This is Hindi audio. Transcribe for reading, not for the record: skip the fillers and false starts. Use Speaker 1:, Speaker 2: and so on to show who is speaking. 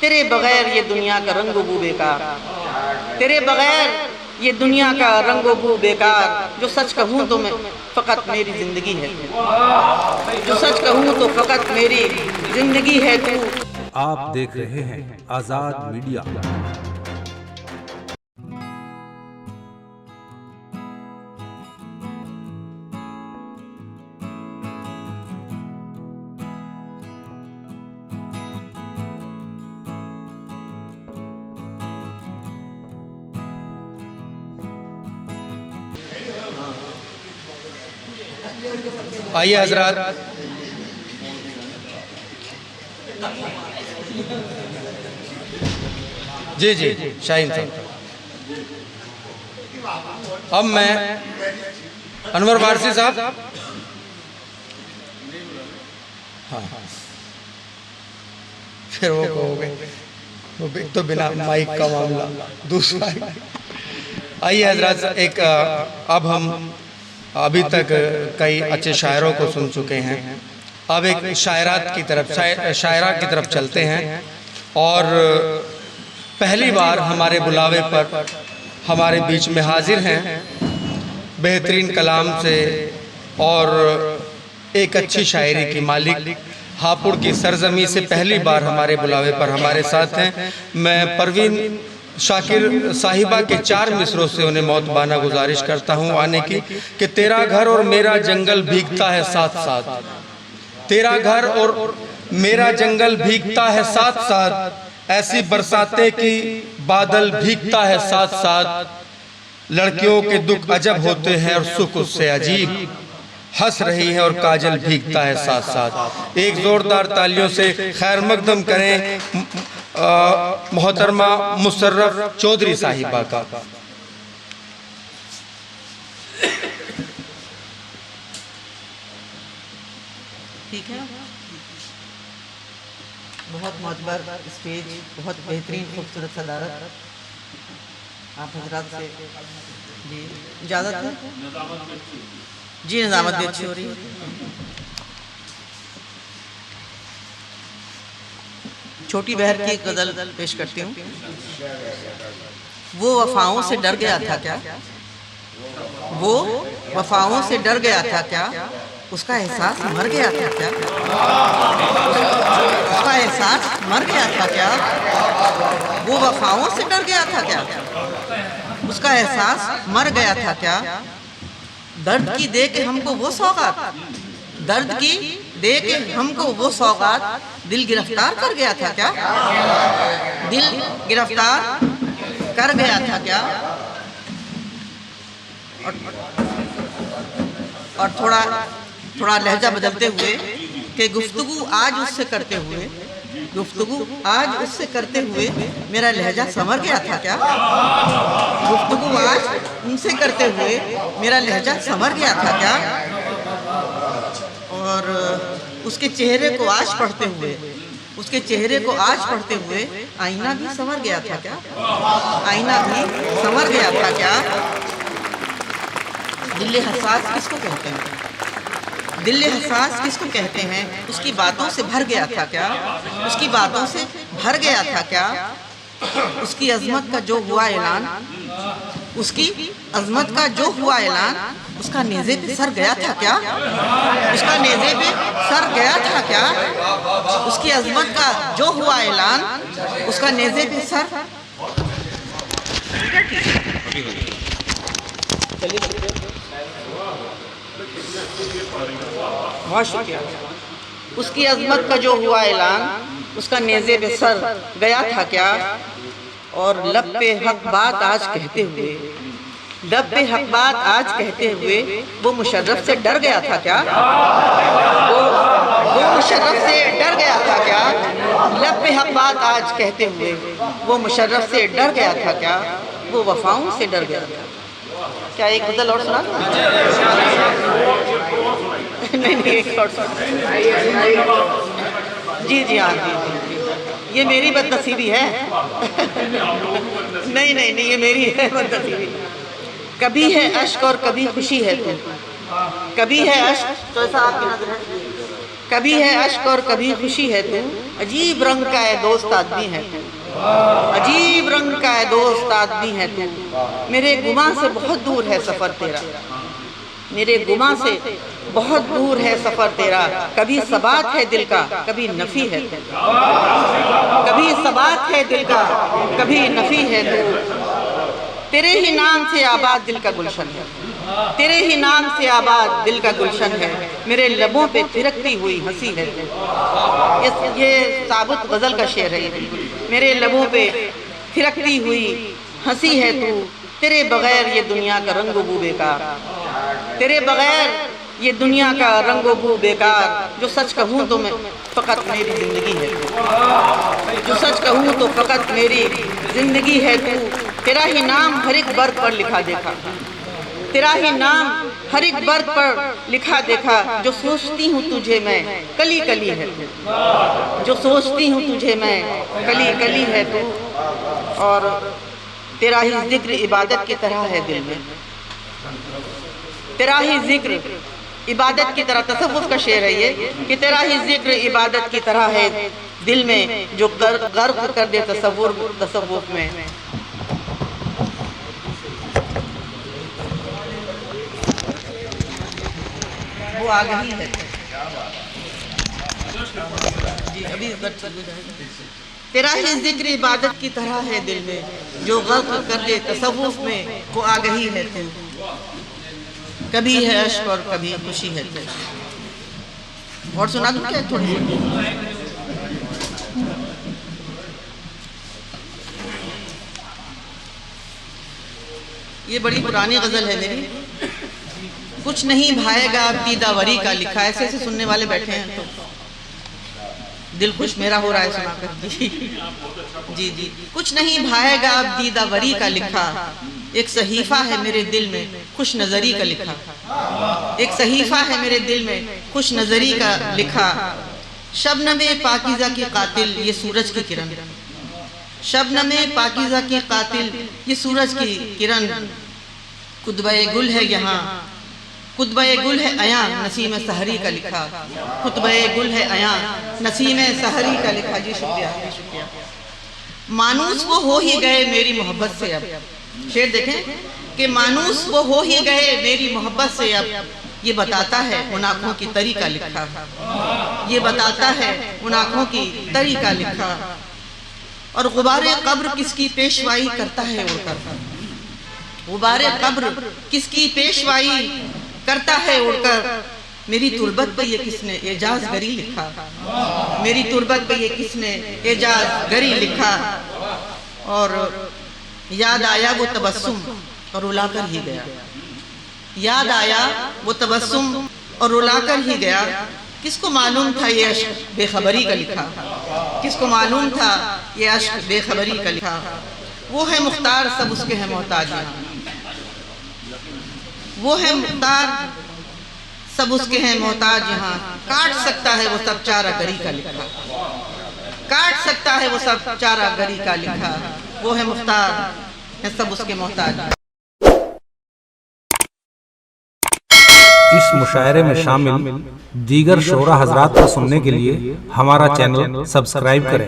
Speaker 1: तेरे बगैर ये दुनिया का रंगो बू बेकार, तेरे बगैर ये दुनिया का रंगो बू बेकार। जो सच कहूँ तो मैं फ़कत मेरी ज़िंदगी है तू, जो सच कहूँ तो फ़कत मेरी ज़िंदगी है तू।
Speaker 2: आप देख रहे हैं आज़ाद मीडिया।
Speaker 3: आइए हजरात, जी जी शाहीन साहब। अब मैं अनवर वारसी साहब, हाँ फिर वो कहोगे वो तो बिना माइक का मामला दूसरा। आइए हजरात, एक अब हम अभी तक कई अच्छे शायरों को सुन चुके हैं, अब एक शायरात की तरफ शायरा की तरफ चलते हैं। और पहली बार हमारे बुलावे पर हमारे बीच में हाजिर हैं बेहतरीन कलाम से और एक अच्छी शायरी की मालिक, हापुड़ की सरजमी से पहली बार हमारे बुलावे पर हमारे साथ हैं। मैं परवीन शाकिर साहिबा के 4 मिसरों से उन्हें मौतबाना गुजारिश करता हूँ आने की कि तेरा घर और मेरा जंगल भीगता है साथ साथ, तेरा घर और मेरा जंगल भीगता है साथ साथ, ऐसी बरसाते की बादल भीगता है साथ साथ। लड़कियों के दुख अजब होते हैं और सुख उससे अजीब, हंस रही है और काजल भीगता है साथ साथ। एक जोरदार तालियों से खैर मकदम करें मोहतरमा मुशर्रफ चौधरी साहिबा का।
Speaker 1: ठीक है, बहुत मोतबर स्टेज, बहुत बेहतरीन खूबसूरत सदारत। आप हजरात से जी इजाज़त है जी, निज़ामत भी अच्छी हो रही है। छोटी बहर की गज़ल पेश करती हूँ। वो वफ़ाओं से डर गया था क्या, वो वफ़ाओं से डर गया था क्या, उसका एहसास मर गया था क्या, उसका एहसास मर गया था क्या। वो वफ़ाओं से डर गया था क्या, उसका एहसास मर गया था क्या। दर्द की दे के हमको वो सौगात, दर्द की दे के हमको वो सौगात, दिल गिरफ्तार कर गया था क्या, दिल गिरफ्तार कर गया था क्या। और थोड़ा थोड़ा लहजा बदलते हुए कि गुफ्तगू आज उससे करते हुए, गुफ्तगू आज उससे करते हुए मेरा लहजा संवर गया था क्या, गुफ्तगू आज उनसे करते हुए मेरा लहजा संवर गया था क्या। और उसके चेहरे को आज पढ़ते हुए, उसके चेहरे को आज पढ़ते हुए आईना भी संवर गया था क्या, आईना भी संवर गया था क्या। दिल हसास किसको कहते हैं, दिल हसास किसको कहते हैं, उसकी बातों से भर गया था क्या, उसकी बातों से भर गया था क्या। उसकी अजमत का जो हुआ ऐलान, उसकी अजमत का जो हुआ ऐलान, उसका नेज़े पे सर गया था क्या, उसका नेज़े पे सर गया था क्या। उसकी अजमत का जो हुआ ऐलान, उसका नेज़े पे सर। बहुत शुक्रिया। उसकी अजमत का जो हुआ ऐलान, उसका नेज़े पे सर गया था क्या। और लब पे हक बात आज कहते हुए, लब पे हक बात आज कहते हुए वो मुशर्रफ से डर गया था क्या, वो मुशर्रफ से डर गया था क्या। लब पे हक बात आज कहते हुए वो मुशर्रफ से डर गया था क्या, वो वफ़ाओं से डर गया था। क्या एक गज़ल और सुना? नहीं एक और सुना। जी जी हाँ जी, ये मेरी बदनसीबी है। नहीं नहीं नहीं, ये मेरी है बदनसीबी। कभी है अश्क और कभी खुशी है तू, कभी है अश्क, तो ऐसा आपकी नजर है कभी है अश्क और कभी खुशी है तू, अजीब रंग का है दोस्त आदमी है तू, अजीब रंग का है दोस्त आदमी है तू। मेरे गुमा से बहुत दूर है सफ़र तेरा, मेरे गुमा से बहुत दूर है सफ़र तेरा। कभी सबात है दिल का, कभी नफ़ी है तू, कभी सबात है दिल का, कभी नफ़ी है तू। तेरे ही नाम से आबाद दिल का गुलशन है, तेरे ही नाम से आबाद दिल का गुलशन है। मेरे लबों पे थिरकती हुई हंसी है तू। ये साबुत गज़ल का शेर है ये। मेरे लबों पे थिरकती हुई हंसी है तू। तेरे बगैर ये दुनिया का रंग बू बेकार, तेरे बगैर ये दुनिया का रंगो बू बेकार। जो सच कहूँ तो मैं फ़कत मेरी ज़िंदगी है तू, जो सच कहूँ तो फ़कत मेरी ज़िंदगी है तू। तेरा ही नाम हर एक बर्ग पर लिखा देखा, तेरा ही नाम हर एक बर्ग पर लिखा देखा। जो सोचती हूँ तुझे मैं कली कली है तू, जो सोचती हूँ तुझे मैं कली कली है तू। और तेरा ही जिक्र इबादत की तरह है दिल में, तेरा ही जिक्र इबादत की तरह। तसव्वुफ का शेर है ये कि तेरा ही जिक्र इबादत की तरह है दिल में, जो गर्क कर दे तसव्वुफ में। वो आ गई है जी, अभी तेरा ही जिक्र इबादत की तरह है दिल में, जो गर्क कर दे तसव्वुफ में। वो आ गई है तू, कभी है अश्क और कभी खुशी है तू। और सुना दूं क्या थोड़ी सी? ये बड़ी पुरानी गज़ल है मेरी। कुछ नहीं भाएगा अब दीदावरी का लिखा। ऐसे ऐसे सुनने वाले बैठे हैं तो दिल खुश मेरा हो रहा है सुनाकर। जी जी। कुछ नहीं भाएगा अब दीदावरी का लिखा, एक सहीफ़ा है मेरे दिल में खुश नज़री का लिखा, एक सहीफ़ा है मेरे दिल में खुश नज़री का लिखा। शबनमे पाकीज़ा की कातिल ये सूरज की किरण, शबनमे पाकीज़ा की कातिल ये सूरज की किरण। कुतबे गुल है यहाँ, कुतबे गुल है अयां नसीम सहरी का लिखा, कुतबे गुल है अयां नसीम सहरी का लिखा। जी शुक्रिया, शुक्रिया। मानूस वो हो ही गए मेरी मोहब्बत से अब, शेर देखें कि मानूस वो हो ही गए मेरी मोहब्बत से अब। ये बताता है उन आँखों की तरी का लिखा, ये बताता है उन आँखों की तरी का लिखा। और गुबारे कब्र किसकी पेशवाई करता है उड़कर, गुबारे कब्र किसकी पेशवाई करता है उड़कर। मेरी तुरबत पे ये किसने एजाज गरी लिखा, मेरी तुरबत पे ये किसने एजाज गरी लिखा। और याद आया वो तबस्सुम और रुलाकर ही गया, याद आया वो तबस्सुम और रुलाकर ही गया। किसको मालूम था ये अश्क बेखबरी का लिखा, किसको मालूम था ये अश्क बेखबरी का लिखा। वो है मुख्तार सब उसके हैं मोहताज, वो है मुख्तार सब उसके हैं मोहताज यहाँ। काट सकता है वो सब चारा गरी का लिखा, काट सकता है वो सब चारा गरी का लिखा। वो है मुख्तार है सब उसके मोहताज।
Speaker 2: इस मुशायरे में शामिल दीगर शोरा हजरात को सुनने के लिए हमारा चैनल सब्सक्राइब करें।